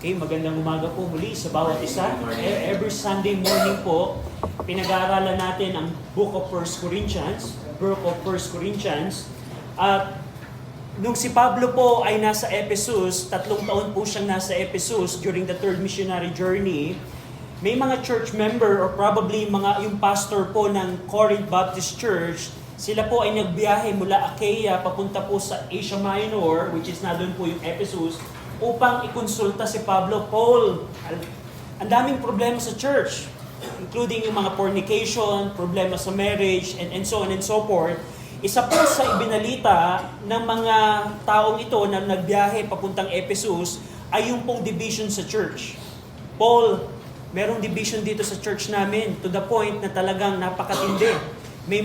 Okay, magandang umaga po muli sa bawat isa. Every Sunday morning po, pinag-aaralan natin ang Book of 1 Corinthians. At nung si Pablo po ay nasa Ephesus, 3 taon po siyang nasa Ephesus during the third missionary journey, may mga church member or probably yung pastor po ng Corinth Baptist Church, sila po ay nagbiyahe mula Achaia papunta po sa Asia Minor, which is na doon po yung Ephesus, upang ikonsulta si Pablo. Paul, ang daming problema sa church, including yung mga fornication, problema sa marriage, and so on and so forth. Isa po sa ibinalita ng mga taong ito na nagbiyahe papuntang Ephesus ay yung pong division sa church. Paul, merong division dito sa church namin to the point na talagang napakatindi. May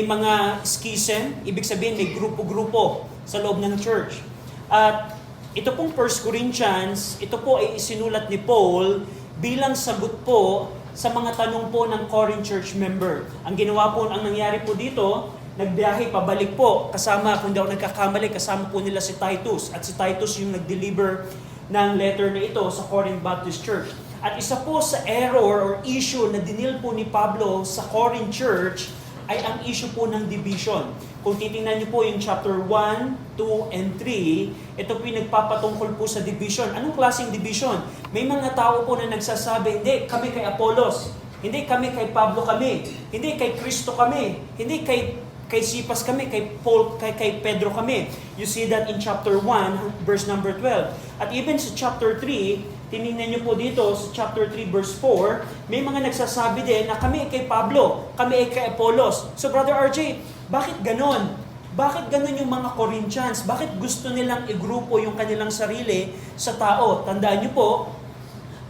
mga schism, ibig sabihin may grupo-grupo sa loob ng church. At ito pong 1 Corinthians, ito po ay isinulat ni Paul bilang sagot po sa mga tanong po ng Corinth church member. Ang ginawa po, ang nangyari po dito, nagbiyahe pabalik po, kasama, kung daw nagkakamali, kasama po nila si Titus. At si Titus yung nag-deliver ng letter na ito sa Corinth Baptist Church. At isa po sa error or issue na dinil po ni Pablo sa Corinth Church ay ang issue po ng division. Kung titingnan niyo po yung chapter 1, 2, and 3, ito po yung nagpapatungkol po sa division. Anong klaseng division? May mga tao po na nagsasabi, hindi, kami kay Apollos, hindi kami kay Pablo kami, hindi kay Kristo kami, hindi kay Sipas kami, kay Paul, kay Pedro kami. You see that in chapter 1, verse number 12. At even sa chapter 3, tinignan niyo po dito sa chapter 3, verse 4, may mga nagsasabi din na kami ay kay Pablo, kami ay kay Apollos. So Brother RJ, bakit ganon? Bakit ganon yung mga Corinthians? Bakit gusto nilang igrupo yung kanilang sarili sa tao? Tandaan niyo po,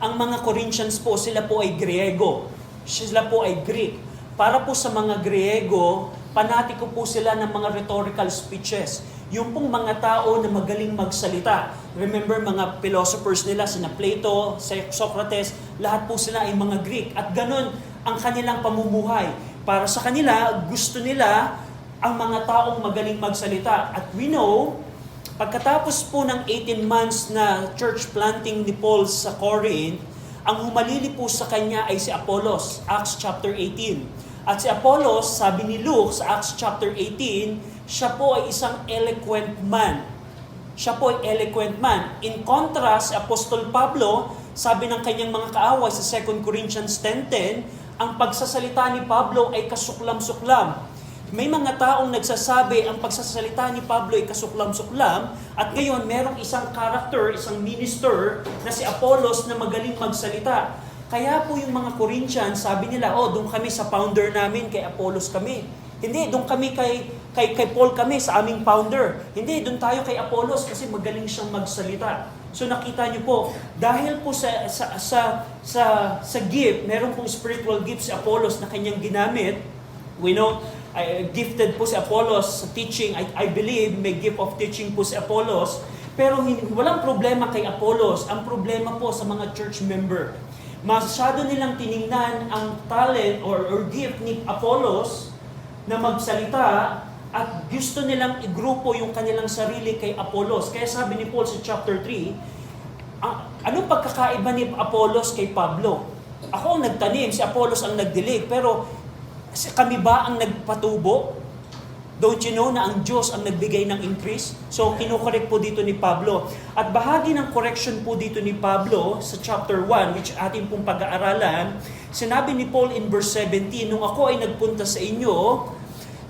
ang mga Corinthians po, sila po ay Griego. Sila po ay Greek. Para po sa mga Griego, panatiko po sila ng mga rhetorical speeches. Yung pong mga tao na magaling magsalita. Remember, mga philosophers nila, sina Plato, Socrates, lahat po sila ay mga Greek. At ganun ang kanilang pamumuhay. Para sa kanila, gusto nila ang mga taong magaling magsalita. At we know, pagkatapos po ng 18 months na church planting ni Paul sa Corinth, ang humalili po sa kanya ay si Apollos, Acts chapter 18. At si Apollos, sabi ni Luke sa Acts chapter 18, siya po ay isang eloquent man. Siya po ay eloquent man. In contrast, Apostol Pablo, sabi ng kanyang mga kaaway sa 2 Corinthians 10:10, ang pagsasalita ni Pablo ay kasuklam-suklam. May mga taong nagsasabi ang pagsasalita ni Pablo ay kasuklam-suklam at ngayon merong isang character, isang minister na si Apollos na magaling magsalita. Kaya po yung mga Corinthians, sabi nila, doon kami sa founder namin, kay Apollos kami. Hindi, doon kami kay Paul kami, sa aming founder. Hindi, doon tayo kay Apollos kasi magaling siyang magsalita. So nakita niyo po, dahil po sa gift, meron pong spiritual gift si Apollos na kanyang ginamit. We know, gifted po si Apollos sa teaching. I believe may gift of teaching po si Apollos. Pero walang problema kay Apollos. Ang problema po sa mga church member. Masyado nilang tiningnan ang talent or gift ni Apollos na magsalita at gusto nilang igrupo yung kanilang sarili kay Apollos. Kaya sabi ni Paul sa chapter 3, anong pagkakaiba ni Apollos kay Pablo? Ako ang nagtanim, si Apollos ang nagdilig, pero kami ba ang nagpatubo? Don't you know na ang Diyos ang nagbigay ng increase? So, kinukorek po dito ni Pablo. At bahagi ng correction po dito ni Pablo sa chapter 1, which ating pong pag-aaralan, sinabi ni Paul in verse 17, nung ako ay nagpunta sa inyo,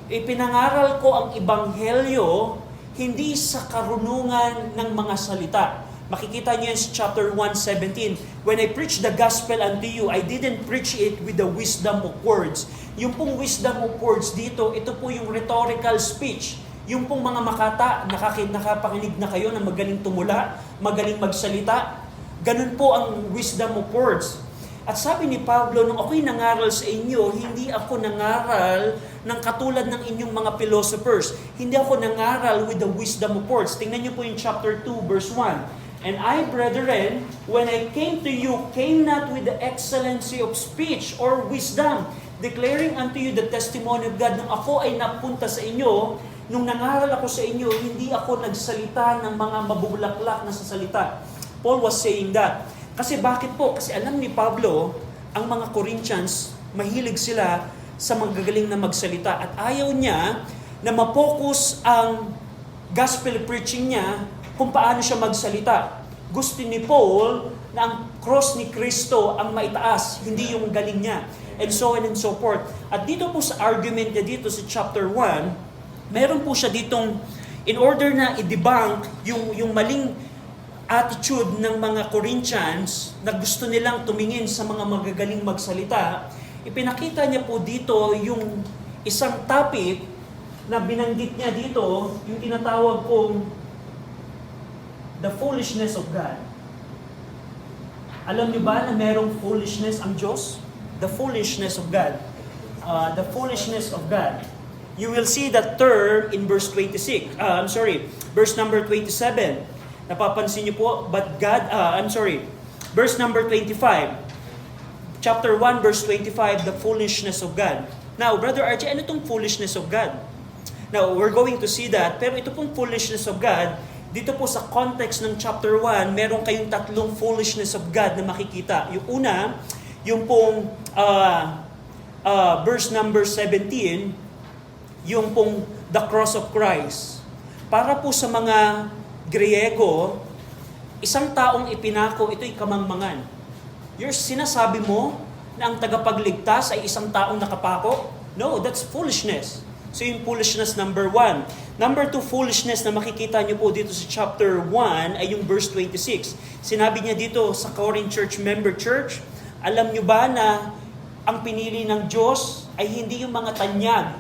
ipinangaral ko ang ebanghelyo hindi sa karunungan ng mga salita. Makikita niyo sa chapter 1:17. When I preach the gospel unto you, I didn't preach it with the wisdom of words. Yung pong wisdom of words dito, ito po yung rhetorical speech. Yung pong mga makata, nakapakinig na kayo na magaling tumula, magaling magsalita. Ganun po ang wisdom of words. At sabi ni Pablo, nung ako'y nangaral sa inyo, hindi ako nangaral ng katulad ng inyong mga philosophers. Hindi ako nangaral with the wisdom of words. Tingnan niyo po yung chapter 2, verse 1. And I, brethren, when I came to you, came not with the excellency of speech or wisdom, declaring unto you the testimony of God. Nung ako ay napunta sa inyo, nung nangaral ako sa inyo, hindi ako nagsalita ng mga mabubulaklak na sasalita. Paul was saying that. Kasi bakit po? Kasi alam ni Pablo, ang mga Corinthians, mahilig sila sa magagaling na magsalita. At ayaw niya na mapokus ang gospel preaching niya kung paano siya magsalita. Gusto ni Paul na ang cross ni Kristo ang maitaas, hindi yung galing niya. And so on and so forth. At dito po sa argument niya dito sa chapter 1, meron po siya ditong, in order na i-debunk yung maling attitude ng mga Corinthians na gusto nilang tumingin sa mga magagaling magsalita, ipinakita niya po dito yung isang topic na binanggit niya dito, yung tinatawag kong the foolishness of God. Alam niyo ba na merong foolishness ang Diyos? The foolishness of God. The foolishness of God. You will see that term in verse 26. Verse number 27. Napapansin niyo po, but God, verse number 25. Chapter 1, verse 25, the foolishness of God. Now, Brother Archie, ano itong foolishness of God? Now, we're going to see that, pero ito pong foolishness of God, dito po sa context ng chapter 1, meron kayong tatlong foolishness of God na makikita. Yung una, yung pong verse number 17, yung pong the cross of Christ. Para po sa mga Griego, isang taong ipinako, ito'y kamangmangan. Sinasabi mo na ang tagapagligtas ay isang taong nakapako? No, that's foolishness. So yung foolishness number 1. Number 2 foolishness na makikita niyo po dito sa chapter 1 ay yung verse 26. Sinabi niya dito sa Corinth Church member church, alam niyo ba na ang pinili ng Diyos ay hindi yung mga tanyag,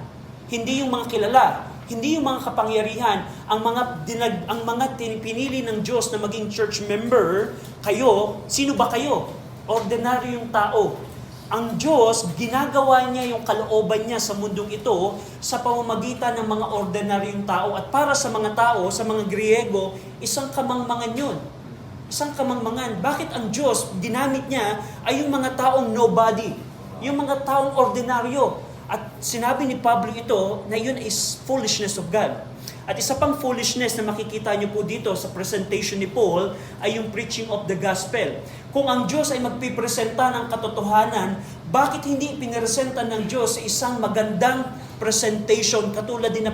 hindi yung mga kilala, hindi yung mga kapangyarihan, ang mga pinili ng Diyos na maging church member, kayo, sino ba kayo? Ordinaryong tao. Ang Diyos, ginagawa niya yung kalooban niya sa mundong ito sa pamamagitan ng mga ordinaryong tao. At para sa mga tao, sa mga Griego, isang kamangmangan yun. Isang kamangmangan. Bakit ang Diyos, ginamit niya ay yung mga taong nobody, yung mga taong ordinaryo. At sinabi ni Pablo ito na yun is foolishness of God. At isa pang foolishness na makikita niyo po dito sa presentation ni Paul ay yung preaching of the gospel. Kung ang Diyos ay magpipresenta ng katotohanan, bakit hindi ipinresenta ng Diyos sa isang magandang presentation katulad ni na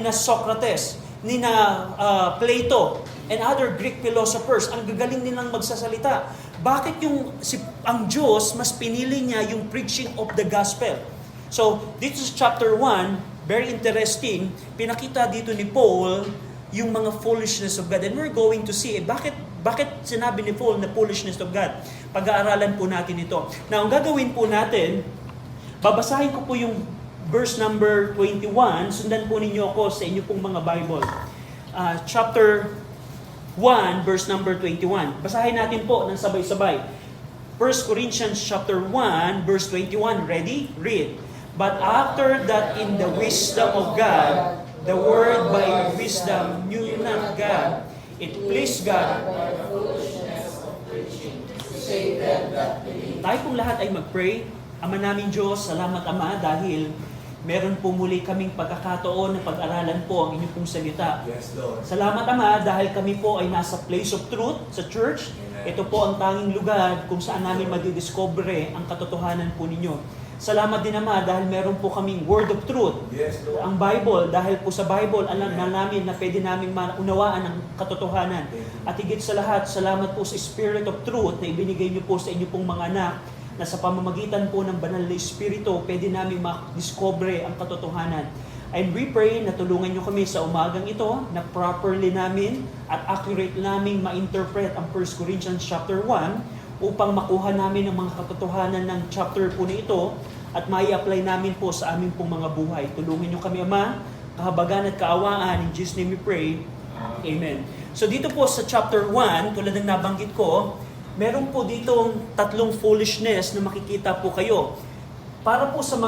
Socrates, ni na Plato, and other Greek philosophers? Ang gagaling nilang magsasalita. Bakit ang Diyos mas pinili niya yung preaching of the gospel? So, dito sa chapter 1, very interesting, pinakita dito ni Paul yung mga foolishness of God. And we're going to see, bakit sinabi ni Paul na foolishness of God? Pag-aaralan po natin ito. Now, ang gagawin po natin, babasahin ko po yung verse number 21, sundan po ninyo ako sa inyo pong mga Bible. Chapter 1, verse number 21. Basahin natin po ng sabay-sabay. 1 Corinthians chapter 1, verse 21. Ready? Read. But after that in the wisdom of God, the word by wisdom knew not God. It pleased God. Tayo pong lahat ay mag-pray. Ama namin Diyos, salamat Ama dahil meron po muli kaming pagkakataon na pag-aralan po ang inyong pong salita. Yes, Lord. Salamat Ama dahil kami po ay nasa place of truth sa church. Ito po ang tanging lugar kung saan namin madidiscover ang katotohanan po ninyo. Salamat din Ama dahil meron po kaming word of truth. Yes, Lord. Ang Bible, dahil po sa Bible, alam na namin na pwede namin maunawaan ang katotohanan. At higit sa lahat, salamat po sa Spirit of Truth na ibinigay niyo po sa inyo pong mga anak na sa pamamagitan po ng banal na Espiritu, pwede namin ma-discover ang katotohanan. And we pray na tulungan niyo kami sa umagang ito na properly namin at accurate namin ma-interpret ang 1 Corinthians chapter 1 upang makuha namin ang mga katotohanan ng chapter po na ito at mai-apply namin po sa aming pong mga buhay. Tulungan niyo kami, Ama, kahabagan at kaawaan. In Jesus' name we pray. Amen. So dito po sa chapter 1, tulad ng nabanggit ko, meron po ditong tatlong foolishness na makikita po kayo. Para po sa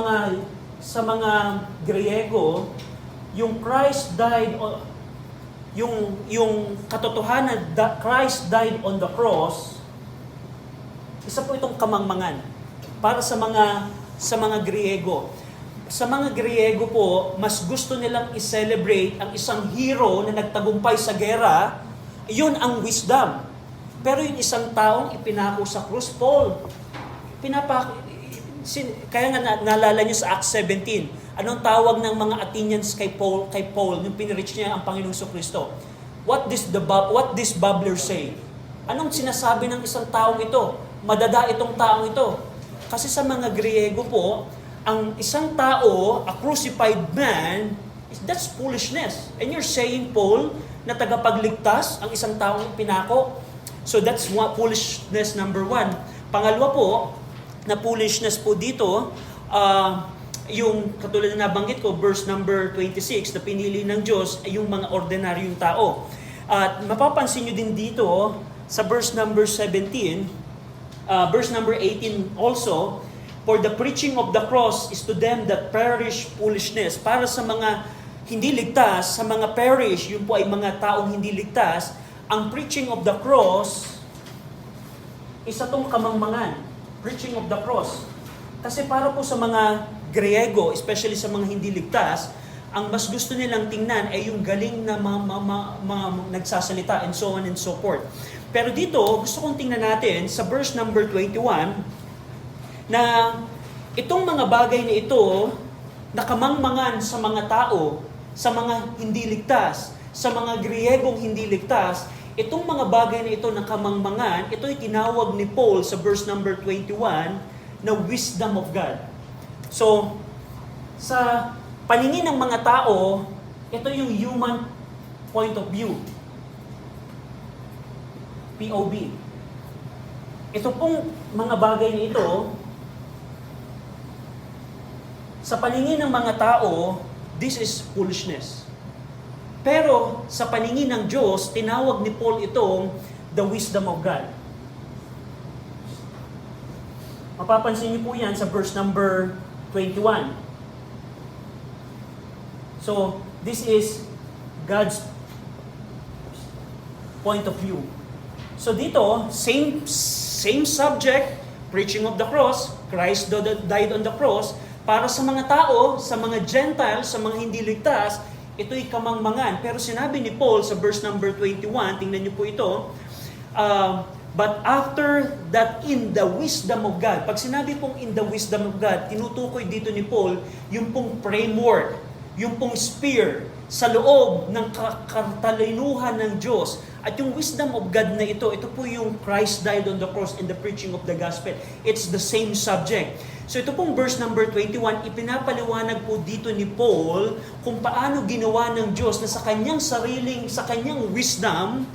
mga Griego, yung Christ died yung katotohanan that Christ died on the cross, isa po itong kamangmangan para sa mga Griego. Sa mga Griego po, mas gusto nilang i-celebrate ang isang hero na nagtagumpay sa gera, Yun ang wisdom. Pero yung isang taong ipinako sa krus, Paul, kaya nga naalala nyo sa Acts 17, anong tawag ng mga Athenians kay Paul nung pinreach niya ang Panginoong Kristo? What this babbler say? Anong sinasabi ng isang taong ito? Madada itong taong ito. Kasi sa mga Griego po, ang isang tao, a crucified man, that's foolishness. And you're saying, Paul, na tagapagligtas ang isang taong pinako? So that's foolishness number 1. Pangalawa po, na foolishness po dito, yung katulad na nabanggit ko, verse number 26, na pinili ng Diyos ay yung mga ordinaryong tao. At mapapansin nyo din dito, sa verse number 17, verse number 18 also, for the preaching of the cross is to them that perish foolishness. Para sa mga hindi ligtas, sa mga perish, yun po ay mga taong hindi ligtas, ang preaching of the cross, isa tong kamangmangan. Preaching of the cross. Kasi para po sa mga Griego, especially sa mga hindi ligtas, ang mas gusto nilang tingnan ay yung galing na nagsasalita and so on and so forth. Pero dito, gusto kong tingnan natin sa verse number 21 na itong mga bagay na ito nakamangmangan sa mga tao, sa mga hindi ligtas, sa mga Griegong hindi ligtas, itong mga bagay na ito na kamangmangan, ito ay tinawag ni Paul sa verse number 21 na wisdom of God. So, sa paningin ng mga tao, ito yung human point of view. POV. Ito pong mga bagay na ito, sa paningin ng mga tao, this is foolishness. Pero sa paningin ng Diyos, tinawag ni Paul itong the wisdom of God. Mapapansin niyo po yan sa verse number 21. So, this is God's point of view. So dito, same subject, preaching of the cross, Christ died on the cross, para sa mga tao, sa mga Gentiles, sa mga hindi ligtas, ito'y kamangmangan. Pero sinabi ni Paul sa verse number 21, tingnan niyo po ito, but after that in the wisdom of God. Pag sinabi pong in the wisdom of God, tinutukoy dito ni Paul yung pong framework, yung pong spear sa loob ng katalinuhan ng Diyos. At yung wisdom of God na ito po yung Christ died on the cross and the preaching of the gospel. It's the same subject. So ito pong verse number 21, ipinapaliwanag po dito ni Paul kung paano ginawa ng Diyos na sa kanyang wisdom,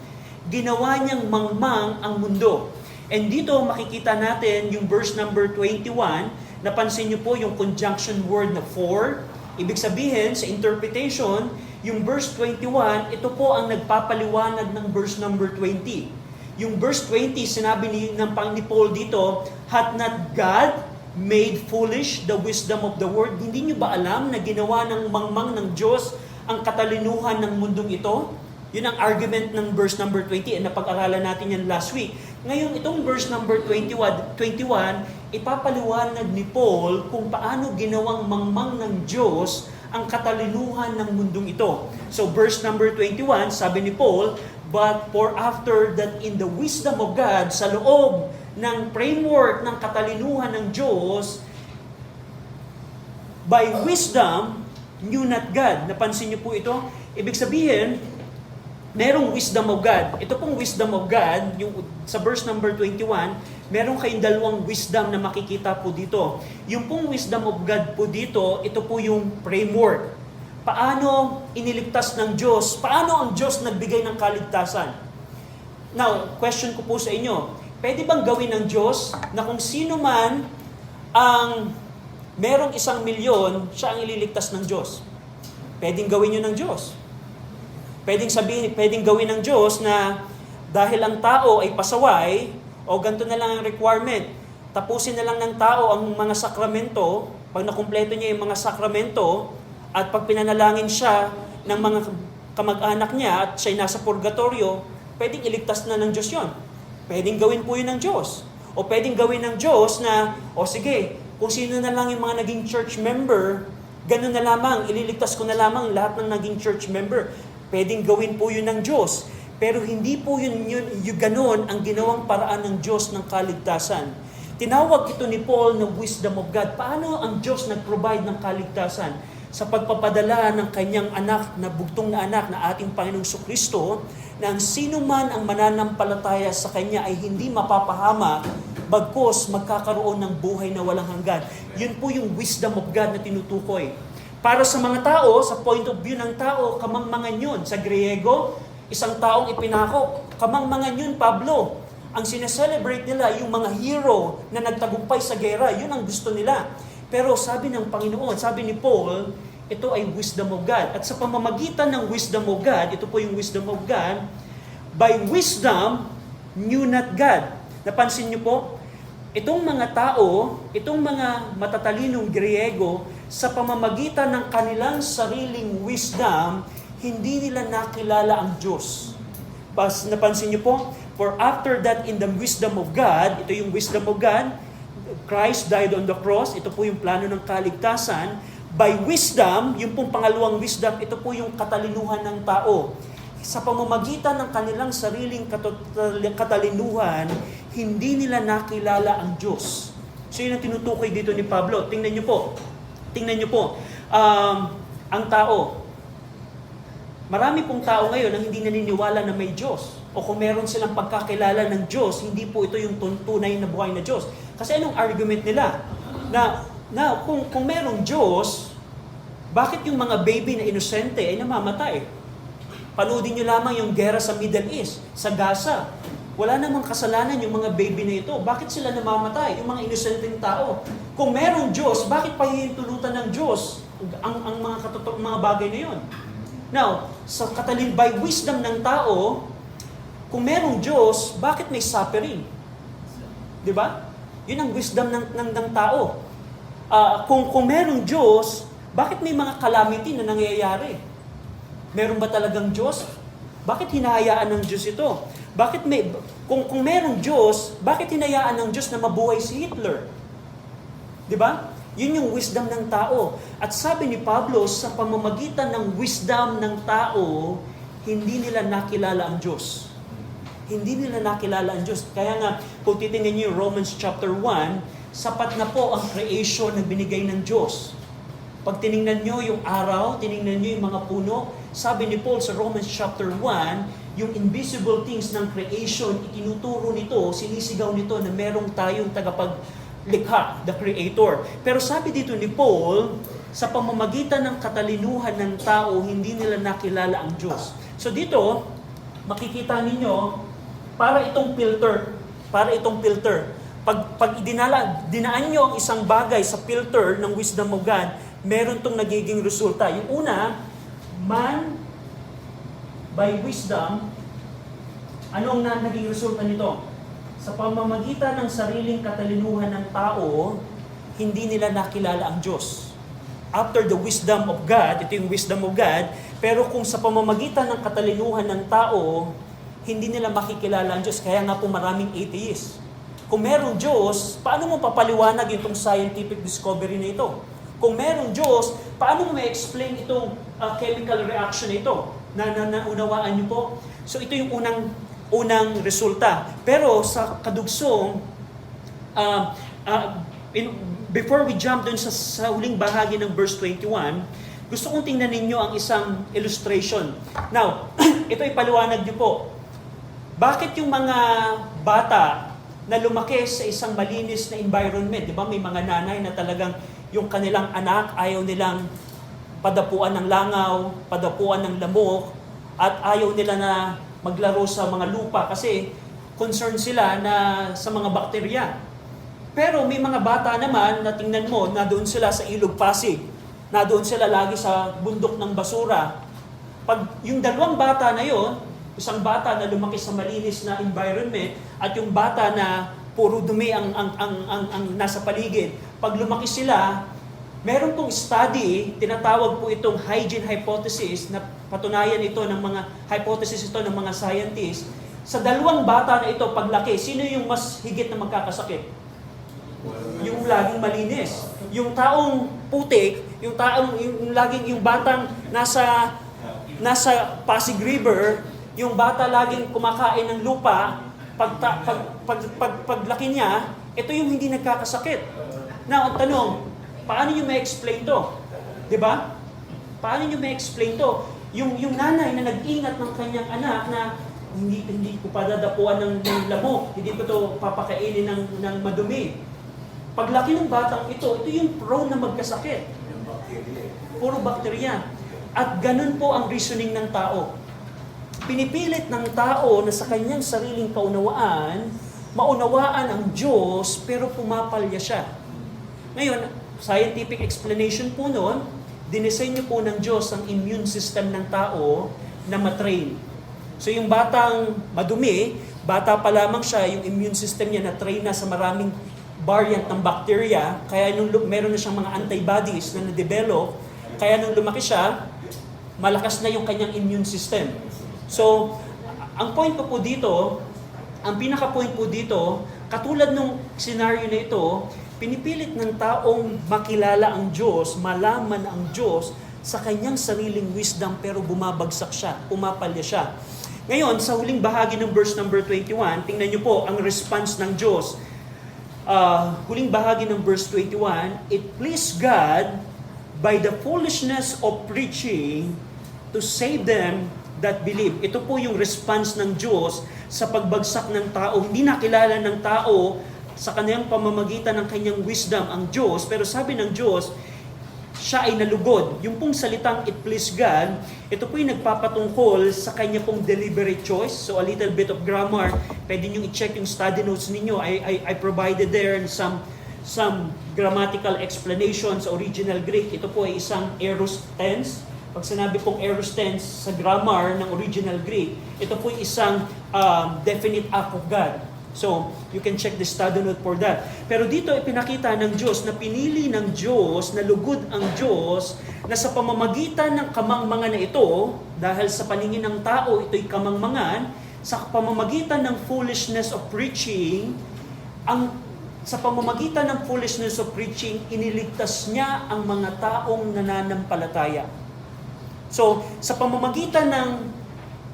ginawa niyang mangmang ang mundo. And dito makikita natin yung verse number 21, napansin niyo po yung conjunction word na for. Ibig sabihin, sa interpretation, yung verse 21, ito po ang nagpapaliwanag ng verse number 20. Yung verse 20, sinabi ni Paul dito, hath not God made foolish the wisdom of the world? Hindi niyo ba alam na ginawa ng mangmang ng Diyos ang katalinuhan ng mundong ito? Yun ang argument ng verse number 20 and napag-aralan natin yan last week. Ngayon, itong verse number 21, ipapaliwanag ni Paul kung paano ginawang mangmang ng Diyos ang katalinuhan ng mundong ito. So verse number 21, sabi ni Paul, but for after that in the wisdom of God, sa loob ng framework ng katalinuhan ng Diyos, by wisdom, knew not God. Napansin niyo po ito? Ibig sabihin, merong wisdom of God. Ito pong wisdom of God, yung sa verse number 21, meron kayong dalawang wisdom na makikita po dito. Yung pong wisdom of God po dito, ito po yung framework. Paano iniligtas ng Diyos? Paano ang Diyos nagbigay ng kaligtasan? Now, question ko po sa inyo, pwede bang gawin ng Diyos na kung sino man ang merong 1,000,000, siya ang ililigtas ng Diyos? Pwedeng gawin yun ng Diyos. Pwedeng gawin ng Diyos na dahil ang tao ay pasaway, o ganito na lang ang requirement, tapusin na lang ng tao ang mga sakramento, pag nakumpleto niya yung mga sakramento, at pag pinanalangin siya ng mga kamag-anak niya at siya'y nasa purgatorio, pwedeng iligtas na ng Diyos yon. Pwedeng gawin po yun ng Diyos. O pwedeng gawin ng Diyos na, o sige, kung sino na lang yung mga naging church member, ganun na lamang, ililigtas ko na lamang lahat ng naging church member. Pwedeng gawin po yun ng Diyos. Pero hindi po yung ganon ang ginawang paraan ng Diyos ng kaligtasan. Tinawag ito ni Paul na wisdom of God. Paano ang Diyos nag-provide ng kaligtasan? Sa pagpapadala ng kanyang anak, na bugtong na anak na ating Panginoong Kristo, na ang sino man ang mananampalataya sa kanya ay hindi mapapahamak, bagkus magkakaroon ng buhay na walang hanggan. Yun po yung wisdom of God na tinutukoy. Para sa mga tao, sa point of view ng tao, kamangmangan yun. Sa Griego, isang taong ipinako, kamangmangan yun, Pablo. Ang sineselebrate nila, yung mga hero na nagtagumpay sa gera, yun ang gusto nila. Pero sabi ng Panginoon, sabi ni Paul, ito ay wisdom of God. At sa pamamagitan ng wisdom of God, ito po yung wisdom of God, by wisdom, knew not God. Napansin niyo po, itong mga tao, itong mga matatalinong Griego, sa pamamagitan ng kanilang sariling wisdom, hindi nila nakilala ang Diyos. Napansin niyo po, for after that in the wisdom of God, ito yung wisdom of God, Christ died on the cross, ito po yung plano ng kaligtasan. By wisdom, yung pong pangalawang wisdom, ito po yung katalinuhan ng tao. Sa pamamagitan ng kanilang sariling katalinuhan, hindi nila nakilala ang Diyos. So yun ang tinutukoy dito ni Pablo. Tingnan niyo po. Ang tao, marami pong tao ngayon ang hindi naniniwala na may Diyos. O kung meron silang pagkakilala ng Diyos, hindi po ito yung tunay na buhay na Diyos. Kasi anong argument nila? Na kung merong Diyos, bakit yung mga baby na inosente ay namamatay? Panoodin nyo lamang yung gera sa Middle East, sa Gaza. Wala namang kasalanan yung mga baby na ito. Bakit sila namamatay? Yung mga inosenteng tao. Kung merong Diyos, bakit pahihintulutan ng Diyos ang mga bagay na yun? Now, by wisdom ng tao, kung merong Diyos, bakit may suffering? Di ba? Yun ang wisdom ng tao. Kung merong Diyos, bakit may mga calamity na nangyayari? Meron ba talagang Diyos? Bakit hinahayaan ng Diyos ito? Kung merong Diyos, bakit hinayaan ng Diyos na mabuhay si Hitler? Di ba? Yun yung wisdom ng tao. At sabi ni Pablo, sa pamamagitan ng wisdom ng tao, hindi nila nakilala ang Diyos. Hindi nila nakilala ang Diyos. Kaya nga, kung titingnan niyo yung Romans chapter 1, sapat na po ang creation na binigay ng Diyos. Pag tiningnan niyo yung araw, tiningnan niyo yung mga puno, sabi ni Paul sa Romans chapter 1, yung invisible things ng creation, itinuturo nito, sinisigaw nito na merong tayong tagapaglikha, the Creator. Pero sabi dito ni Paul, sa pamamagitan ng katalinuhan ng tao, hindi nila nakilala ang Diyos. So dito, makikita ninyo, para itong filter. Pag dinaan nyo ang isang bagay sa filter ng wisdom of God, meron tong nagiging resulta. Yung una, man by wisdom, anong naging resulta nito? Sa pamamagitan ng sariling katalinuhan ng tao, hindi nila nakilala ang Diyos. After the wisdom of God, ito yung wisdom of God, pero kung sa pamamagitan ng katalinuhan ng tao, hindi nila makikilala ang Diyos. Kaya nga po maraming atheists. Kung merong Diyos, paano mo papaliwanag itong scientific discovery na ito? Kung merong Diyos, paano mo ma-explain itong chemical reaction na ito? Naunawaan niyo po? So ito yung unang resulta. Pero sa kadugsong, before we jump dun sa huling bahagi ng verse 21, gusto kong tingnan ninyo ang isang illustration. Now, ito ipaliwanag niyo po. Bakit yung mga bata na lumaki sa isang malinis na environment, di ba may mga nanay na talagang yung kanilang anak ayaw nilang padapuan ng langaw, padapuan ng lamok, at ayaw nila na maglaro sa mga lupa kasi concerned sila na sa mga bakterya. Pero may mga bata naman na tingnan mo, na doon sila sa Ilog Pasig, na doon sila lagi sa bundok ng basura. Pag yung dalawang bata na yon, isang bata na lumaki sa malinis na environment at yung bata na puro dumi ang nasa paligid, pag lumaki sila, meron pong study, tinatawag po itong hygiene hypothesis, na patunayan ito ng mga hypothesis ito ng mga scientists. Sa dalawang bata na ito, paglaki, sino yung mas higit na magkakasakit? Yung laging malinis. Yung taong putik, yung batang nasa Pasig River, Yung bata laging kumakain ng lupa, paglaki niya, ito yung hindi nagkakasakit. Now, ang tanong, paano nyo ma-explain to? Di ba? Paano nyo ma-explain to? Yung nanay na nag-ingat ng kanyang anak na hindi ko padadapuan ng lamok, hindi ko to papakainin ng madumi. Paglaki ng batang ito yung prone na magkasakit. Puro bakterya. At ganun po ang reasoning ng tao. Pinipilit ng tao na sa kanyang sariling kaunawaan, maunawaan ang Diyos, pero pumapalya siya. Ngayon, scientific explanation po noon, dinesign po ng Diyos ang immune system ng tao na matrain. So yung batang madumi, bata pa lamang siya, yung immune system niya na-train na sa maraming variant ng bacteria, kaya nung meron na siyang mga antibodies na na-develop, kaya nung lumaki siya, malakas na yung kanyang immune system. So, ang point ko po dito, ang pinaka-point po dito, katulad nung scenario na ito, pinipilit ng taong makilala ang Diyos, malaman ang Diyos sa kanyang sariling wisdom, pero bumabagsak siya, pumapalya siya. Ngayon, sa huling bahagi ng verse number 21, tingnan niyo po ang response ng Diyos. Huling bahagi ng verse 21, it pleased God by the foolishness of preaching to save them that believe. Ito po yung response ng Diyos sa pagbagsak ng tao. Hindi nakilala ng tao sa kanyang pamamagitan ng kanyang wisdom ang Diyos, pero sabi ng Diyos, siya ay nalugod. Yung pong salitang it please God, ito po yung nagpapatungkol sa kanya pong deliberate choice. So a little bit of grammar, pwede nyo i-check yung study notes ninyo. I provided there some grammatical explanations sa original Greek. Ito po ay isang aorist tense. Pag sinabi pong aorist tense sa grammar ng original Greek, ito po ay isang definite act of God. So, you can check the study note for that. Pero dito, ipinakita ng Diyos na pinili ng Diyos, na lugod ang Diyos, na sa pamamagitan ng kamangmangan na ito, dahil sa paningin ng tao, ito'y kamangmangan, sa pamamagitan ng foolishness of preaching, sa pamamagitan ng foolishness of preaching, iniligtas niya ang mga taong nananampalataya. So, sa pamamagitan ng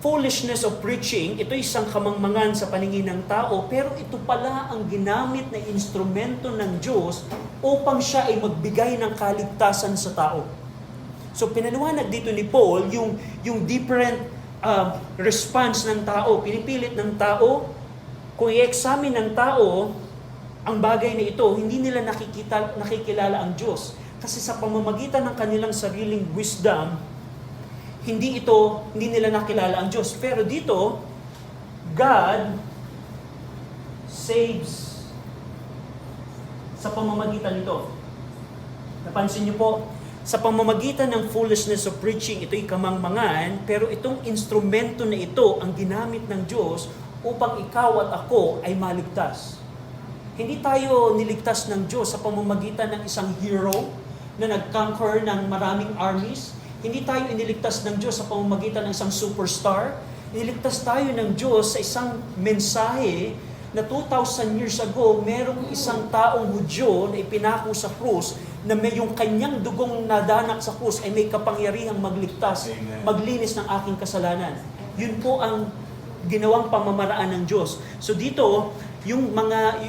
foolishness of preaching, ito isang kamangmangan sa paningin ng tao, pero ito pala ang ginamit na instrumento ng Diyos upang siya ay magbigay ng kaligtasan sa tao. So pinaliwanag dito ni Paul yung different response ng tao. Pinipilit ng tao, kung i-examine ng tao ang bagay na ito, hindi nila nakikilala ang Diyos. Kasi sa pamamagitan ng kanilang sariling wisdom, hindi nila nakilala ang Diyos. Pero dito, God saves sa pamamagitan nito. Napansin niyo po, sa pamamagitan ng foolishness of preaching, ito'y kamangmangan, pero itong instrumento na ito ang ginamit ng Diyos upang ikaw at ako ay maligtas. Hindi tayo niligtas ng Diyos sa pamamagitan ng isang hero na nag-conquer ng maraming armies. Hindi tayo iniligtas ng Diyos sa pamamagitan ng isang superstar. Iniligtas tayo ng Diyos sa isang mensahe na 2,000 years ago, merong isang taong Hudyo na ipinako sa krus na may yung kanyang dugong nadanak sa krus ay may kapangyarihang magligtas, maglinis ng aking kasalanan. Yun po ang ginawang pamamaraan ng Diyos. So dito,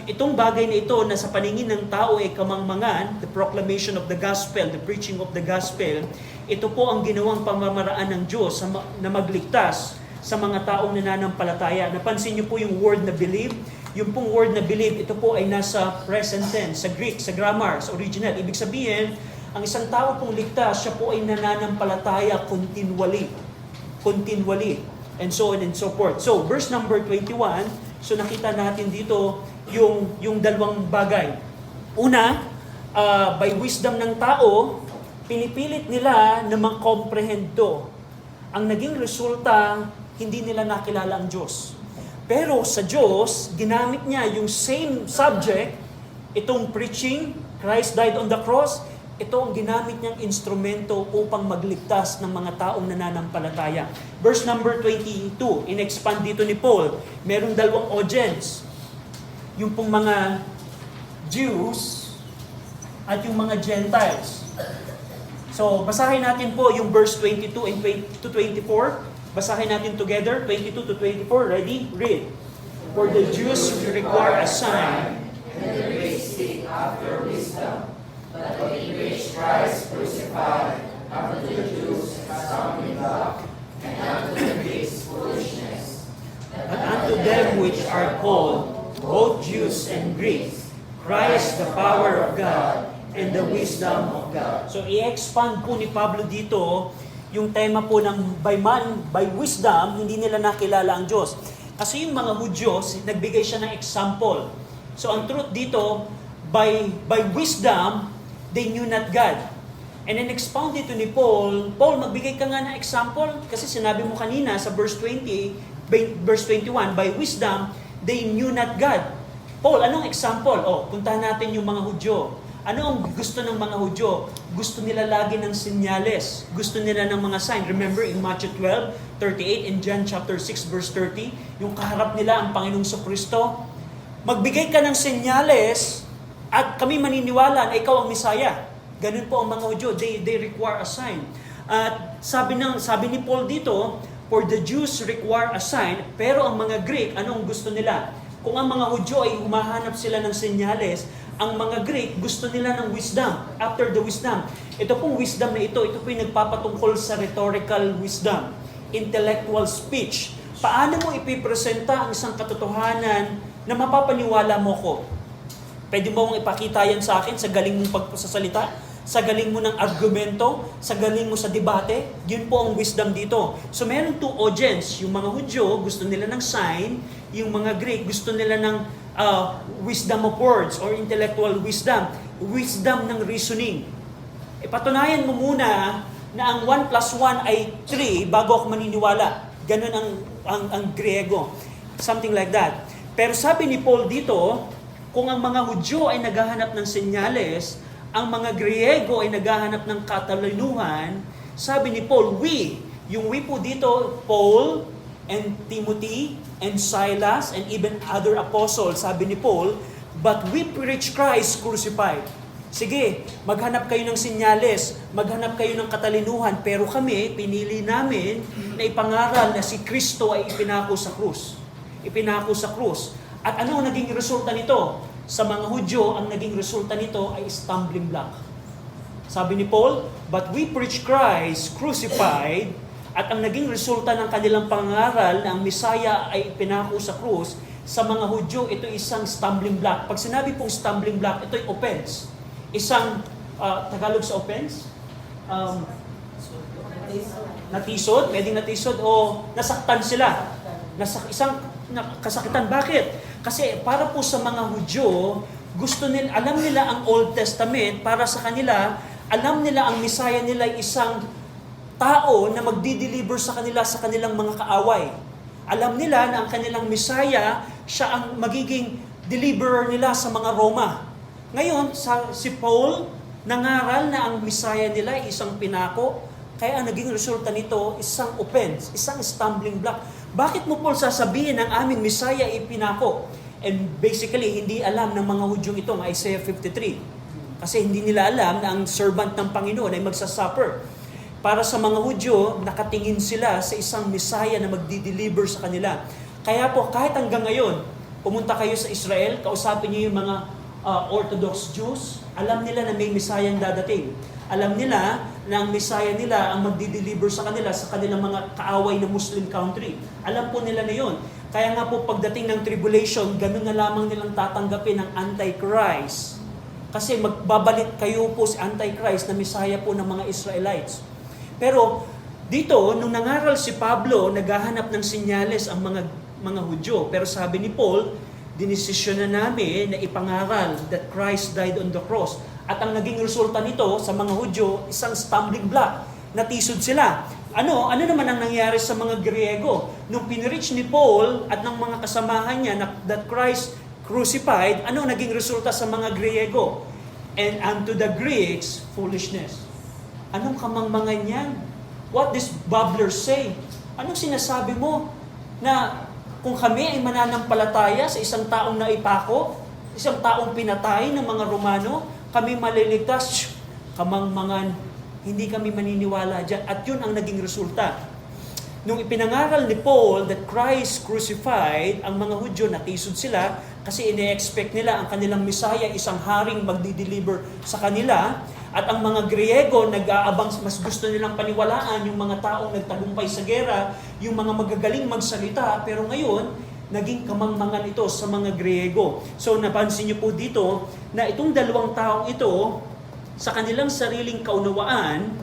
itong bagay na ito na sa paningin ng tao ay kamangmangan, the proclamation of the gospel, the preaching of the gospel, ito po ang ginawang pamamaraan ng Diyos na magligtas sa mga taong nananampalataya. Napansin niyo po yung word na believe? Yung pong word na believe, ito po ay nasa present tense, sa Greek, sa grammar, sa original. Ibig sabihin, ang isang tao pong ligtas, siya po ay nananampalataya continually, and so on and so forth. So, verse number 21, so nakita natin dito yung dalawang bagay. Una, by wisdom ng tao, pinipilit nila na ma-comprehend to. Ang naging resulta, hindi nila nakilala ang Diyos. Pero sa Diyos, ginamit niya yung same subject, itong preaching, Christ died on the cross, ito ang ginamit niyang instrumento upang magligtas ng mga taong nananampalataya. Verse number 22, in-expand dito ni Paul, merong dalawang audience. Yung pong mga Jews at yung mga Gentiles. So, basahin natin po yung verse 22 and 24. Basahin natin together, 22 to 24. Ready? Read. For the Jews require a sign, and the Greeks seek after wisdom. But we preach Christ crucified, unto the Jews a stumbling block, and unto the Greeks foolishness. but unto them which are called, both Jews and Greeks, Christ the power of God and the wisdom of God. So i-expand po ni Pablo dito yung tema po ng by wisdom, hindi nila nakilala ang Diyos. Kasi yung mga Hudyo, nagbigay siya ng example. So ang truth dito, by wisdom, they knew not God. And then expound dito ni Paul, magbigay ka nga ng example, kasi sinabi mo kanina sa verse 21, by wisdom, they knew not God. Paul, anong example? Puntahan natin yung mga Hudyo. Ano ang gusto ng mga Hudyo? Gusto nila lagi ng senyales. Gusto nila ng mga sign. Remember in Matthew 12:38 and John chapter 6 verse 30, yung kaharap nila ang Panginoong Kristo. Magbigay ka ng senyales at kami maniniwala na ikaw ang Misaya. Ganun po ang mga Hudyo. They require a sign. At sabi ni Paul dito, for the Jews require a sign, pero ang mga Greek, anong gusto nila? Kung ang mga Hudyo ay humahanap sila ng senyales, ang mga Greek gusto nila ng wisdom, after the wisdom. Ito pong wisdom na ito po yung nagpapatungkol sa rhetorical wisdom, intellectual speech. Paano mo ipipresenta ang isang katotohanan na mapapaniwala mo ko? Pwede mo mong ipakita yan sa akin sa galing mong pagsasalita, sa galing mo ng argumento, sa galing mo sa debate. Yun po ang wisdom dito. So meron two audience. Yung mga Hudyo, gusto nila ng sign. Yung mga Greek, gusto nila ng wisdom of words or intellectual wisdom. Wisdom ng reasoning. Ipatunayan mo muna na ang 1 plus 1 ay 3 bago ako maniniwala. Ganun ang Griego. Something like that. Pero sabi ni Paul dito, kung ang mga Hudyo ay naghahanap ng senyales, ang mga Griego ay naghahanap ng katalinuhan, sabi ni Paul, yung we po dito, Paul and Timothy and Silas and even other apostles, sabi ni Paul, but we preach Christ crucified. Sige, maghanap kayo ng senyales, maghanap kayo ng katalinuhan, pero kami, pinili namin na ipangaral na si Kristo ay ipinako sa krus. Ipinako sa krus. At ano ang naging resulta nito? Sa mga Hudyo, ang naging resulta nito ay stumbling block. Sabi ni Paul, but we preach Christ crucified, at ang naging resulta ng kanilang pangaral na ang Misaya ay ipinako sa krus, sa mga Hudyo, ito isang stumbling block. Pag sinabi pong stumbling block, ito ay offense. Isang, Tagalog sa offense? Natisod, pwedeng natisod, o nasaktan sila. Isang kasakitan. Bakit? Kasi para po sa mga Hudyo, alam nila ang Old Testament, para sa kanila, alam nila ang Misaya nila ay isang tao na magdi-deliver sa kanila sa kanilang mga kaaway. Alam nila na ang kanilang Misaya, siya ang magiging deliverer nila sa mga Roma. Ngayon, si Paul, nangaral na ang Misaya nila ay isang pinako, kaya ang naging resulta nito, isang offense, isang stumbling block. Bakit mo, Paul, sasabihin ng aming Misaya ay pinako? And basically, hindi alam ng mga Hudyong ito, ng Isaiah 53. Kasi hindi nila alam na ang servant ng Panginoon ay magsasuffer. Para sa mga Hudyo, nakatingin sila sa isang Misaya na magdi-deliver sa kanila. Kaya po, kahit hanggang ngayon, pumunta kayo sa Israel, kausapin niyo yung mga Orthodox Jews, alam nila na may Misayang dadating. Alam nila na ang Misaya nila ang magdi-deliver sa kanila sa kanilang mga kaaway na Muslim country. Alam po nila na yun. Kaya nga po pagdating ng tribulation, ganun na lamang nilang tatanggapin ang Antichrist. Kasi magbabalik kayo po si Antichrist na Misaya po ng mga Israelites. Pero dito, nung nangaral si Pablo, naghahanap ng senyales ang mga Hudyo. Pero sabi ni Paul, dinesisyon na namin na ipangaral that Christ died on the cross. At ang naging resulta nito sa mga Hudyo, isang stumbling block. Natisod sila. Ano naman ang nangyari sa mga Griego? Nung pinreach ni Paul at ng mga kasamahan niya that Christ crucified, ano naging resulta sa mga Griego? And unto the Greeks, foolishness. Anong kamangmangan yan? What does babbler say? Anong sinasabi mo? Na kung kami ay mananampalataya sa isang taong naipako, isang taong pinatay ng mga Romano, kami maliligtas, kamangmangan, hindi kami maniniwala dyan. At yun ang naging resulta. Nung ipinangaral ni Paul that Christ crucified, ang mga Hudyo natisod sila kasi ine-expect nila ang kanilang Messiah, isang haring magdi-deliver sa kanila. At ang mga Griego, nag-aabang, mas gusto nilang paniwalaan yung mga taong nagtagumpay sa gera, yung mga magagaling magsalita. Pero ngayon, naging kamangmangan ito sa mga Griego. So napansin niyo po dito na itong dalawang taong ito, sa kanilang sariling kaunawaan,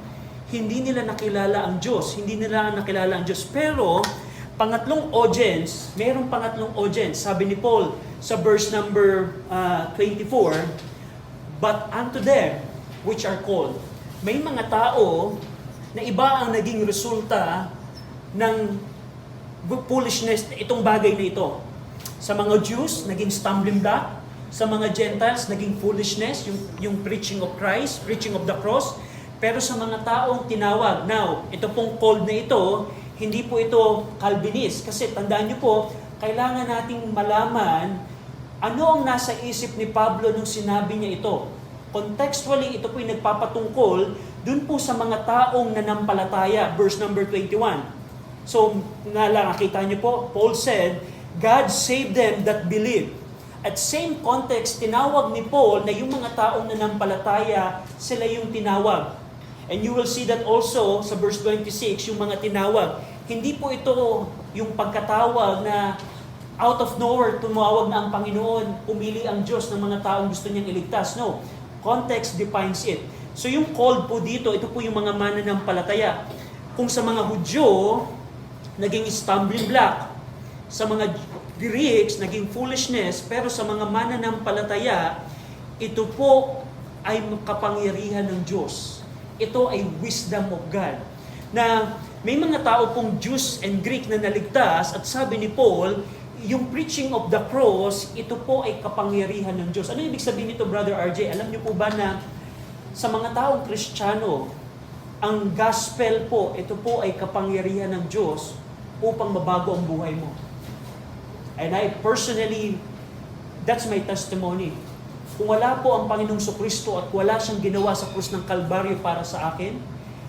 hindi nila nakilala ang Diyos. Hindi nila nakilala ang Diyos. Pero, pangatlong audience, mayroong pangatlong audience. Sabi ni Paul sa verse number 24, "But unto them which are called." May mga tao na iba ang naging resulta ng foolishness, itong bagay na ito. Sa mga Jews, naging stumbling block. Sa mga Gentiles, naging foolishness, yung preaching of Christ, preaching of the cross. Pero sa mga taong tinawag, now, ito pong called na ito, hindi po ito Calvinist. Kasi tandaan niyo po, kailangan nating malaman ano ang nasa isip ni Pablo nung sinabi niya ito. Contextually, ito po yung nagpapatungkol dun po sa mga taong nanampalataya, verse number 21. So, nakita niyo po, Paul said, God saved them that believe. At same context, tinawag ni Paul na yung mga taong nanampalataya, sila yung tinawag. And you will see that also sa verse 26, yung mga tinawag. Hindi po ito yung pagkatawag na out of nowhere, tumawag na ang Panginoon, pumili ang Diyos ng mga taong gusto niyang iligtas. No, context defines it. So yung called po dito, ito po yung mga mananampalataya. Kung sa mga Hudyo, naging stumbling block. Sa mga Greeks, naging foolishness. Pero sa mga mananampalataya, ito po ay kapangyarihan ng Diyos. Ito ay wisdom of God. Na may mga tao pong Jews and Greek na naligtas at sabi ni Paul, yung preaching of the cross, ito po ay kapangyarihan ng Diyos. Ano ibig sabihin nito, Brother RJ? Alam niyo po ba na sa mga taong Kristiyano, ang gospel po, ito po ay kapangyarihan ng Diyos upang mabago ang buhay mo. And I personally, that's my testimony. Kung wala po ang Panginoong Kristo at wala siyang ginawa sa krus ng Kalbaryo para sa akin,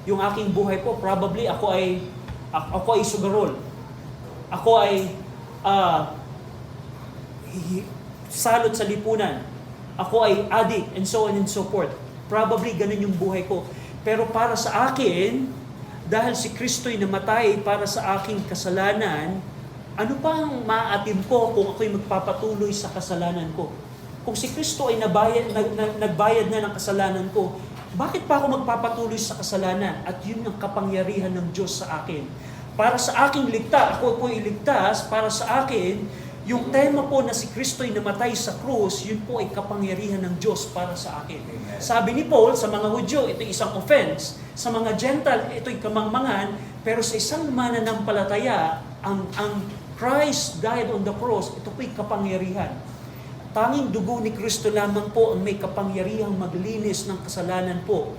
yung aking buhay po, probably ako ay sugarol. Ako ay salot sa lipunan. Ako ay addict and so on and so forth. Probably ganun yung buhay ko. Pero para sa akin, dahil si Kristo'y namatay para sa aking kasalanan, ano pa ang maaatim ko kung ako'y magpapatuloy sa kasalanan ko? Kung si Kristo ay nagbayad na ng kasalanan ko, bakit pa ako magpapatuloy sa kasalanan? At yun ang kapangyarihan ng Diyos sa akin. Para sa aking ligtas, ako po iligtas, para sa akin, yung tema po na si Kristo ay namatay sa krus, yun po ay kapangyarihan ng Diyos para sa akin. Amen. Sabi ni Paul, sa mga Hudyo, ito isang offense. Sa mga Gentile, ito'y kamangmangan. Pero sa isang mananampalataya, ang Christ died on the cross, ito po'y kapangyarihan. Tanging dugo ni Kristo lamang po ang may kapangyarihang maglinis ng kasalanan po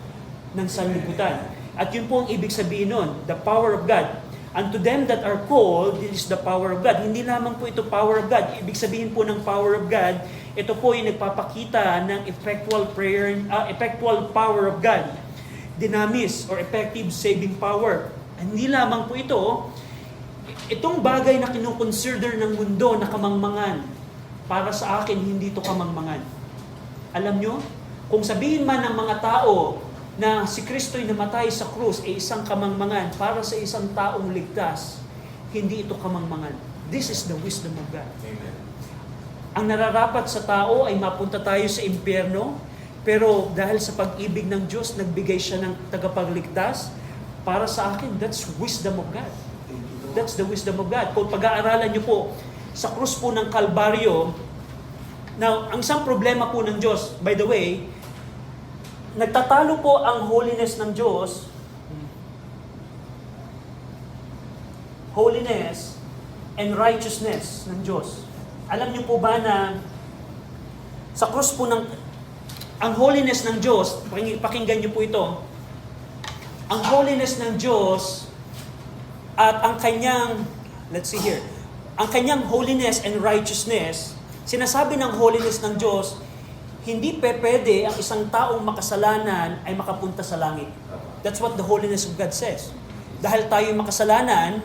ng sanlibutan. At yun po ang ibig sabihin nun, the power of God. Unto them that are called, this is the power of God. Hindi lamang po ito power of God. Ibig sabihin po ng power of God, ito po yung nagpapakita ng effectual prayer, effectual power of God. Dynamis or effective saving power. Hindi lamang po ito, itong bagay na kinukonsider ng mundo na kamangmangan, para sa akin, hindi ito kamangmangan. Alam nyo, kung sabihin man ng mga tao na si Kristo'y namatay sa krus ay isang kamangmangan para sa isang taong ligtas, hindi ito kamangmangan. This is the wisdom of God. Amen. Ang nararapat sa tao ay mapunta tayo sa impyerno, pero dahil sa pag-ibig ng Diyos, nagbigay siya ng tagapagligtas. Para sa akin, that's wisdom of God. That's the wisdom of God. Kung pag-aaralan nyo po, sa krus po ng Kalbaryo, now, ang isang problema po ng Diyos, by the way, nagtatalo po ang holiness ng Diyos, holiness and righteousness ng Diyos. Alam niyo po ba na sa krus po ng, ang holiness ng Diyos, pakinggan niyo po ito, ang holiness ng Diyos at ang kanyang, let's see here, ang kanyang holiness and righteousness, sinasabi ng holiness ng Diyos, hindi pwede ang isang taong makasalanan ay makapunta sa langit. That's what the holiness of God says. Dahil tayo makasalanan,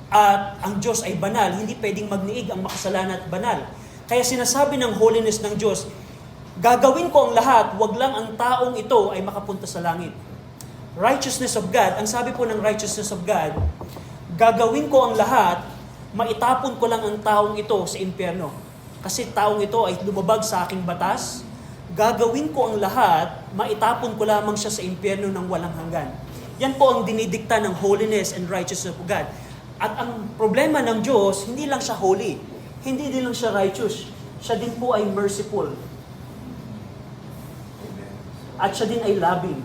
at ang Diyos ay banal, hindi pwedeng magniig ang makasalanan at banal. Kaya sinasabi ng holiness ng Diyos, gagawin ko ang lahat, wag lang ang taong ito ay makapunta sa langit. Righteousness of God, ang sabi po ng righteousness of God, gagawin ko ang lahat, maitapon ko lang ang taong ito sa impyerno. Kasi taong ito ay lumabag sa aking batas, gagawin ko ang lahat, maitapon ko lamang siya sa impyerno ng walang hanggan. Yan po ang dinidikta ng holiness and righteousness of God. At ang problema ng Diyos, hindi lang siya holy, hindi din lang siya righteous, siya din po ay merciful. At siya din ay loving.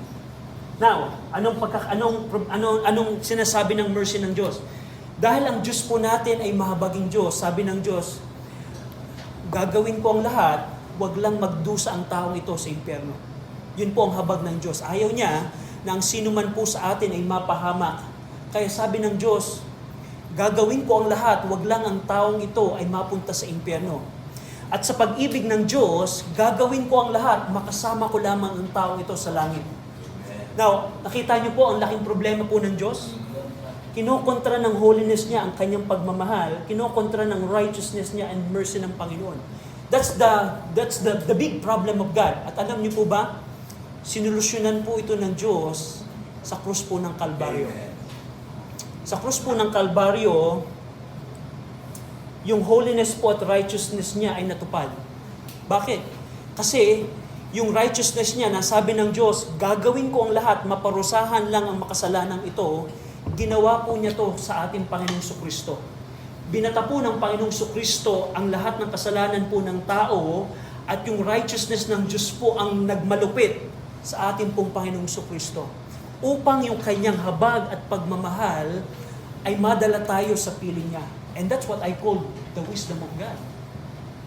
Now, anong sinasabi ng mercy ng Diyos? Dahil ang Diyos po natin ay mahabaging Diyos, sabi ng Diyos, gagawin ko ang lahat, wag lang magdusa ang taong ito sa impyerno. Yun po ang habag ng Diyos. Ayaw niya na ang sino man po sa atin ay mapahamak. Kaya sabi ng Diyos, gagawin ko ang lahat, wag lang ang taong ito ay mapunta sa impyerno. At sa pag-ibig ng Diyos, gagawin ko ang lahat, makasama ko lamang ang taong ito sa langit. Now, nakita niyo po ang laking problema po ng Diyos? Kinokontra ng holiness niya ang kanyang pagmamahal, kinokontra ng righteousness niya and mercy ng Panginoon. That's the big problem of God. At alam niyo po ba, sinolusyonan po ito ng Diyos sa krus po ng Kalbaryo. Sa krus po ng Kalbaryo, yung holiness po at righteousness niya ay natupad. Bakit? Kasi yung righteousness niya, nasabi ng Diyos, gagawin ko ang lahat, maparusahan lang ang makasalanang ito, ginawa po niya to sa ating Panginoong Sukristo. Binata po ng Panginoong Sukristo ang lahat ng kasalanan po ng tao at yung righteousness ng Diyos po ang nagmalupit sa ating pong Panginoong Sukristo. Upang yung kanyang habag at pagmamahal ay madala tayo sa piling niya. And that's what I call the wisdom of God.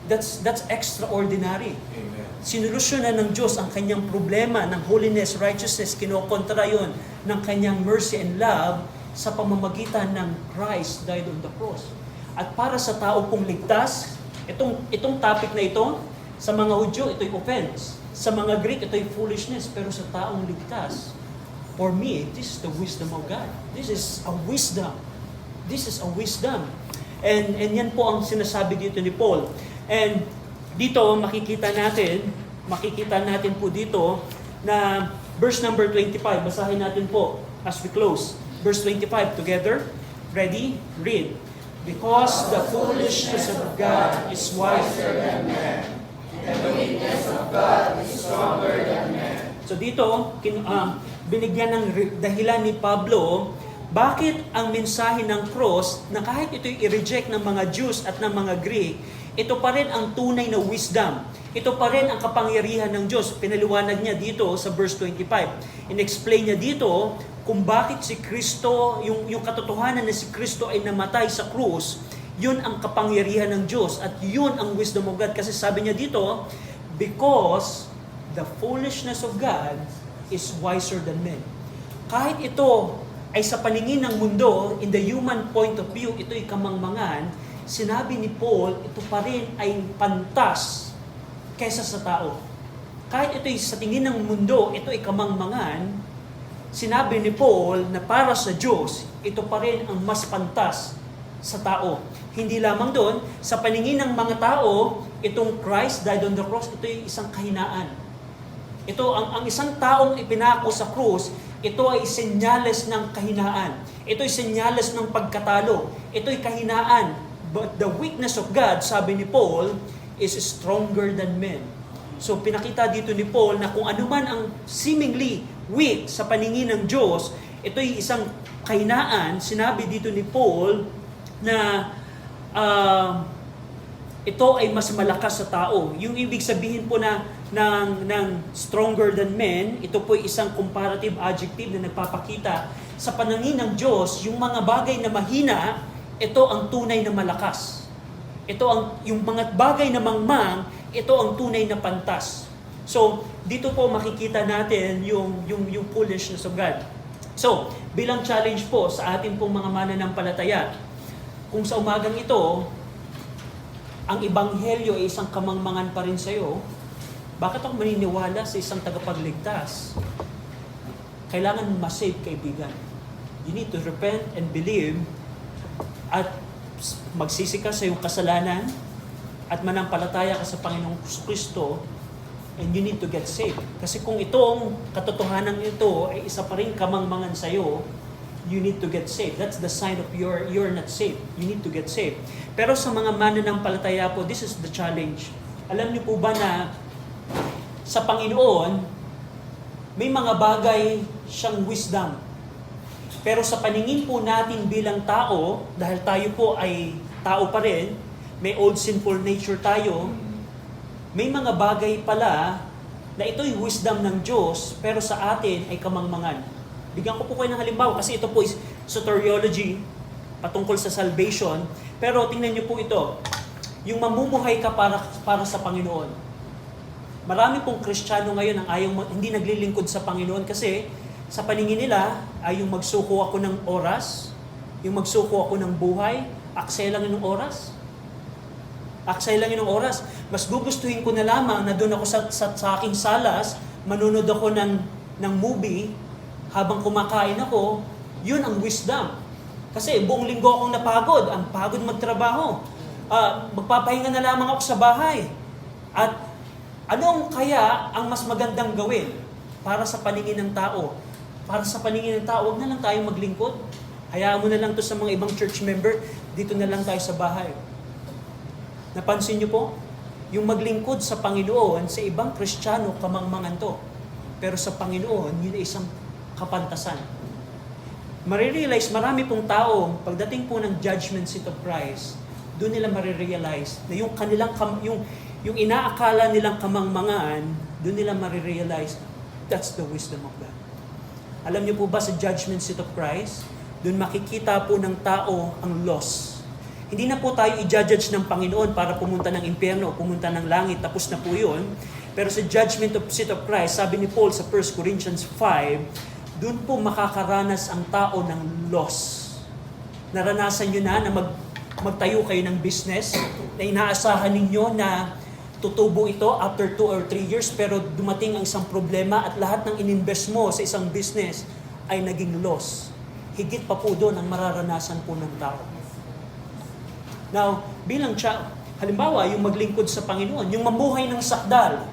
That's extraordinary. Amen. Sinolusyonan ng Diyos ang kanyang problema ng holiness, righteousness, kinokontra yun ng kanyang mercy and love sa pamamagitan ng Christ died on the cross. At para sa tao pong ligtas, itong topic na ito, sa mga Hudyo, ito'y offense. Sa mga Greek, ito'y foolishness. Pero sa taong ligtas, for me, this is the wisdom of God. This is a wisdom. This is a wisdom. And yan po ang sinasabi dito ni Paul. And dito makikita natin po dito na verse number 25. Basahin natin po as we close. Verse 25 together. Ready? Read. Because the foolishness of God is wiser than man, and the weakness of God is stronger than man. So dito, binigyan ng dahilan ni Pablo, bakit ang mensahe ng cross, na kahit ito'y i-reject ng mga Jews at ng mga Greek, ito pa rin ang tunay na wisdom. Ito pa rin ang kapangyarihan ng Diyos. Pinaliwanag niya dito sa verse 25. In-explain niya dito kung bakit si Kristo, yung katotohanan na si Kristo ay namatay sa krus, yun ang kapangyarihan ng Diyos at yun ang wisdom of God. Kasi sabi niya dito, because the foolishness of God is wiser than men. Kahit ito ay sa paningin ng mundo, in the human point of view, ito'y kamangmangan, sinabi ni Paul, ito pa rin ay pantas kaysa sa tao. Kahit ito'y sa tingin ng mundo, ito ay kamangmangan, sinabi ni Paul na para sa Diyos, ito pa rin ang mas pantas sa tao. Hindi lamang doon, sa paningin ng mga tao, itong Christ died on the cross, ito ay isang kahinaan. Ito, ang isang taong ipinako sa krus, ito ay senyales ng kahinaan. Ito ay senyales ng pagkatalo. Ito ay kahinaan. But the weakness of God, sabi ni Paul, is stronger than men. So pinakita dito ni Paul na kung ano man ang seemingly weak sa paningin ng Diyos, ito ay isang kahinaan. Sinabi dito ni Paul na ito ay mas malakas sa tao. Yung ibig sabihin po na ng stronger than men, ito po ay isang comparative adjective na nagpapakita sa paningin ng Diyos, yung mga bagay na mahina, ito ang tunay na malakas. Yung mga bagay na mangmang, ito ang tunay na pantas. So, dito po makikita natin yung foolishness of God. So, bilang challenge po sa ating pong mga mananampalataya, kung sa umagang ito, ang ebanghelyo ay isang kamangmangan pa rin sa iyo, bakit ako maniniwala sa isang tagapagligtas? Kailangan ma-save, kaibigan. You need to repent and believe at magsisi ka sa iyong kasalanan at manampalataya ka sa Panginoong Kristo, and you need to get saved. Kasi kung itong katotohanan ito ay isa pa rin kamangmangan sa iyo, you need to get saved. That's the sign of you're not saved. You need to get saved. Pero sa mga mananampalataya po, this is the challenge. Alam niyo po ba na sa Panginoon, may mga bagay siyang wisdom. Pero sa paningin po natin bilang tao, dahil tayo po ay tao pa rin, may old sinful nature tayo, may mga bagay pala na ito'y wisdom ng Diyos, pero sa atin ay kamangmangan. Bigyan ko po kayo ng halimbawa, kasi ito po is soteriology, patungkol sa salvation. Pero tingnan niyo po ito, yung mamumuhay ka para sa Panginoon. Marami pong Kristiyano ngayon ang hindi naglilingkod sa Panginoon kasi sa paningin nila ay yung magsuko ako ng oras, yung magsuko ako ng buhay, aksaya lang yun ng oras. Aksaya lang yun ng oras. Mas gugustuhin ko na lamang na doon ako sa aking salas, manunod ako ng movie, habang kumakain ako, yun ang wisdom. Kasi buong linggo akong napagod, ang pagod magtrabaho. Magpapahinga na lamang ako sa bahay. At anong kaya ang mas magandang gawin para sa paningin ng tao? Para sa paningin ng tao, huwag na lang tayo maglingkod. Hayaan mo na lang to sa mga ibang church member, dito na lang tayo sa bahay. Napansin niyo po? Yung maglingkod sa Panginoon, sa ibang Kristiyano, kamangmangan to. Pero sa Panginoon, yun ay isang kapantasan. Marirealize, marami pong tao, pagdating po ng judgment seat of Christ, doon nila marirealize na yung kanilang, yung inaakala nilang kamangmangan, doon nila marirealize, that's the wisdom of God. Alam niyo po ba sa judgment seat of Christ, doon makikita po ng tao ang loss. Hindi na po tayo i-judge ng Panginoon para pumunta ng impyerno o pumunta ng langit, tapos na po yun. Pero sa judgment seat of Christ, sabi ni Paul sa 1 Corinthians 5, doon po makakaranas ang tao ng loss. Naranasan nyo na magtayo kayo ng business na inaasahan ninyo na tutubo ito after 2 or 3 years, pero dumating ang isang problema at lahat ng ininvest mo sa isang business ay naging loss. Higit pa po doon ang mararanasan po ng tao. Now, bilang halimbawa, yung maglingkod sa Panginoon, yung mamuhay ng sakdal.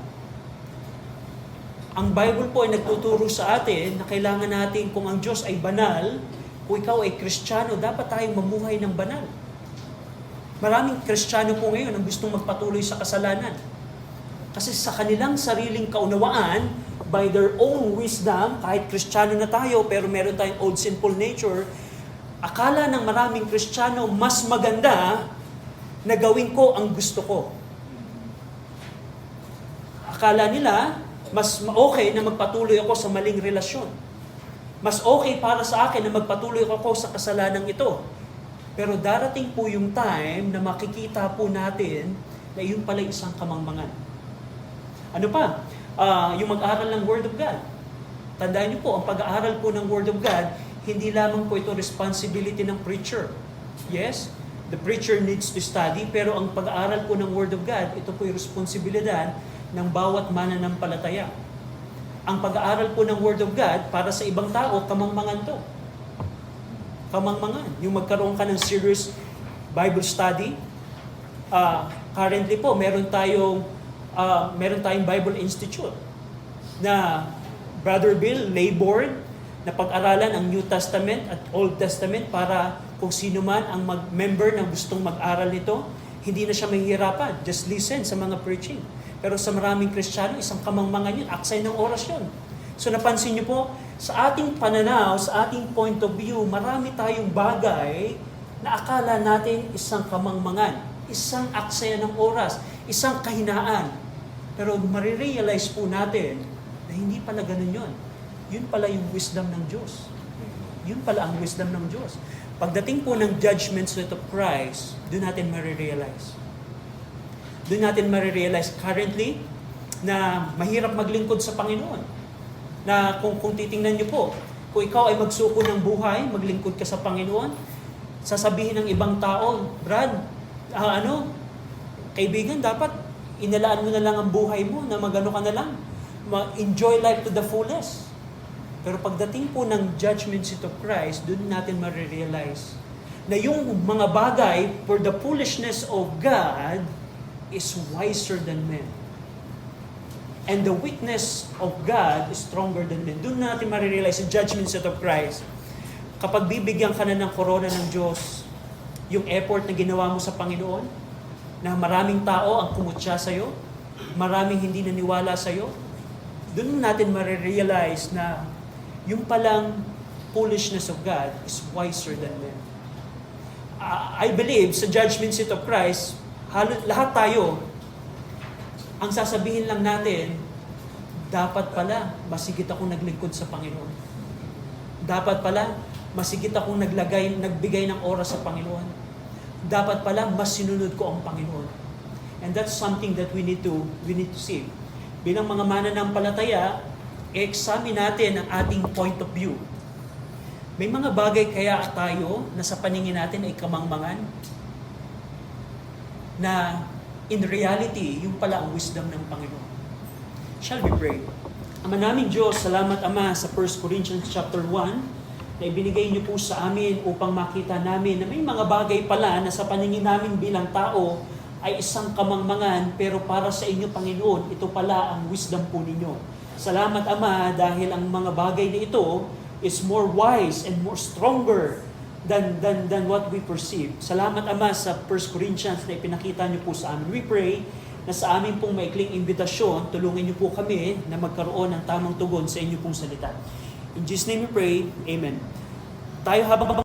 Ang Bible po ay nagtuturo sa atin na kailangan natin, kung ang Diyos ay banal, kung ikaw ay Kristiyano, dapat tayong mamuhay ng banal. Maraming Kristiyano po ngayon ang gustong magpatuloy sa kasalanan. Kasi sa kanilang sariling kaunawaan, by their own wisdom, kahit Kristiyano na tayo, pero meron tayong old sinful nature, akala ng maraming Kristiyano, mas maganda na gawin ko ang gusto ko. Akala nila, mas okay na magpatuloy ako sa maling relasyon. Mas okay para sa akin na magpatuloy ako sa kasalanang ito. Pero darating po yung time na makikita po natin na yun pala isang kamangmangan. Ano pa? Yung mag-aaral ng Word of God. Tandaan niyo po, ang pag-aaral po ng Word of God, hindi lamang po ito responsibility ng preacher. Yes, the preacher needs to study, pero ang pag-aaral po ng Word of God, ito po yung responsibilidad ng bawat mananampalataya. Ang pag-aaral po ng Word of God, para sa ibang tao, kamangmangan to. Kamangmangan. Yung magkaroon ka ng serious Bible study. Currently po, meron tayong Bible Institute na Brother Bill, lay board, na pag-aralan ang New Testament at Old Testament para kung sino man ang member na gustong mag-aral nito, hindi na siya mahihirapan. Just listen sa mga preaching. Pero sa maraming Kristiyano, isang kamangmangan yun, aksay ng oras yun. So napansin niyo po, sa ating pananaw, sa ating point of view, marami tayong bagay na akala natin isang kamangmangan, isang aksaya ng oras, isang kahinaan. Pero marirealize po natin na hindi pala ganun yun. Yun pala yung wisdom ng Diyos. Yun pala ang wisdom ng Diyos. Pagdating po ng judgment seat of Christ, doon natin marirealize. Doon natin marirealize currently na mahirap maglingkod sa Panginoon. Na kung titingnan niyo po, kung ikaw ay magsuko ng buhay, maglingkod ka sa Panginoon, sasabihin ng ibang tao, Brad, kaibigan, dapat inalaan mo na lang ang buhay mo na magano ka na lang. Enjoy life to the fullest. Pero pagdating po ng judgment seat of Christ, doon natin marirealize na yung mga bagay for the foolishness of God is wiser than men. And the weakness of God is stronger than men. Doon natin marirealize yung judgment seat of Christ. Kapag bibigyan ka na ng korona ng Diyos, yung effort na ginawa mo sa Panginoon, na maraming tao ang kumutya sa'yo, maraming hindi naniwala sa'yo, doon natin marirealize na yung palang foolishness of God is wiser than men. I believe sa judgment seat of Christ, lahat tayo, ang sasabihin lang natin, dapat pala, masigit akong naglingkod sa Panginoon. Dapat pala, masigit akong nagbigay ng oras sa Panginoon. Dapat pala, mas sinunod ko ang Panginoon. And that's something that we need to see. Bilang mga mananampalataya, i-examine natin ang ating point of view. May mga bagay kaya tayo na sa paningin natin ay kamangmangan, na in reality, yung pala ang wisdom ng Panginoon. Shall we pray? Ama naming Diyos, salamat Ama sa 1 Corinthians chapter 1 na ibinigay niyo po sa amin upang makita namin na may mga bagay pala na sa paningin namin bilang tao ay isang kamangmangan, pero para sa inyo, Panginoon, ito pala ang wisdom po ninyo. Salamat Ama dahil ang mga bagay na ito is more wise and more stronger than what we perceive. Salamat Ama sa 1 Corinthians na ipinakita niyo po sa amin. We pray na sa amin pong maikling imbitasyon, tulungan niyo po kami na magkaroon ng tamang tugon sa inyo pong salita. In Jesus' name we pray, Amen. Tayo habang